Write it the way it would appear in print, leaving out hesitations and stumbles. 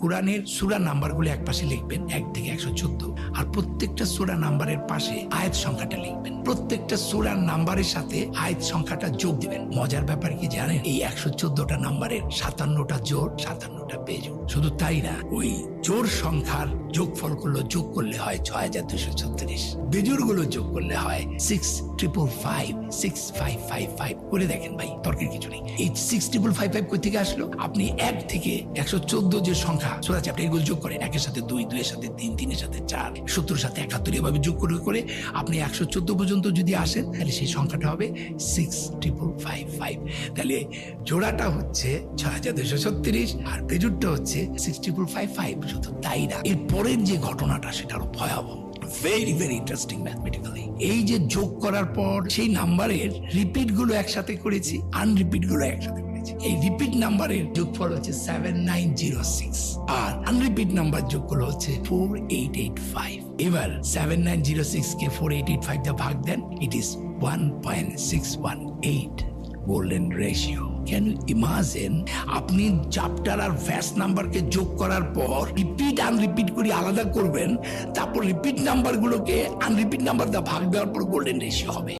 কোরআনের সূরা নাম্বারগুলো এক পাশে লিখবেন 1 থেকে 114, আর প্রত্যেকটা সূরা নাম্বারের পাশে আয়াত সংখ্যাটা লিখবেন। প্রত্যেকটা সূরার নাম্বারের সাথে আয়াত সংখ্যাটা যোগ দিবেন। মজার ব্যাপার কি জানেন, এই 114টা নাম্বারের 57টা জোড়, 57টা বেজোড়। শুধু তাই না, ওই জোড় সংখ্যার যোগফলগুলো যোগ করলে হয় 6236, বেজোড়গুলো যোগ করলে হয় 6555, 6555। করে দেখেন ভাই, তর্কের কিছু নেই। এই 6555 কই থেকে আসলো? আপনি 1 থেকে 114 যে সংখ্যা সূরা চ্যাপ্টার, এগুলো যোগ করেন। 1 এর সাথে 2, 2 এর সাথে 3, 3 এর সাথে 4, 70 এর সাথে 71, এভাবে যোগ করে করে আপনি 114 পর্যন্ত যদি আসেন, তাহলে সেই সংখ্যাটা হবে 6555। তাহলে জোড়াটা হচ্ছে 6236 আর বেজোড়টা হচ্ছে 6555। শুধু তাই না, এর পরের যে ঘটনাটা সেটা আরো ভয়াবহ। Very very interesting mathematically. এই যে যোগ করার পর সেই নাম্বারের রিপিট গুলো একসাথে করেছি, আনরিপিট গুলো একসাথে করেছি। এই রিপিট নাম্বারের যোগফল হচ্ছে 7906, আর আনরিপিট নাম্বার যোগফল হচ্ছে 4885। এবার 7906 কে 4885 দিয়ে ভাগ দেন, it is 1.618 golden ratio. Can you imagine? আপনি চ্যাপ্টার আর ভ্যাস নাম্বারকে যোগ করার পর রিপিট আনরিপিট করে আলাদা করবেন, তারপর রিপিট নাম্বারগুলোকে আনরিপিট নাম্বার দিয়ে ভাগ দেওয়ার পর গোল্ডেন রেশিও হবে।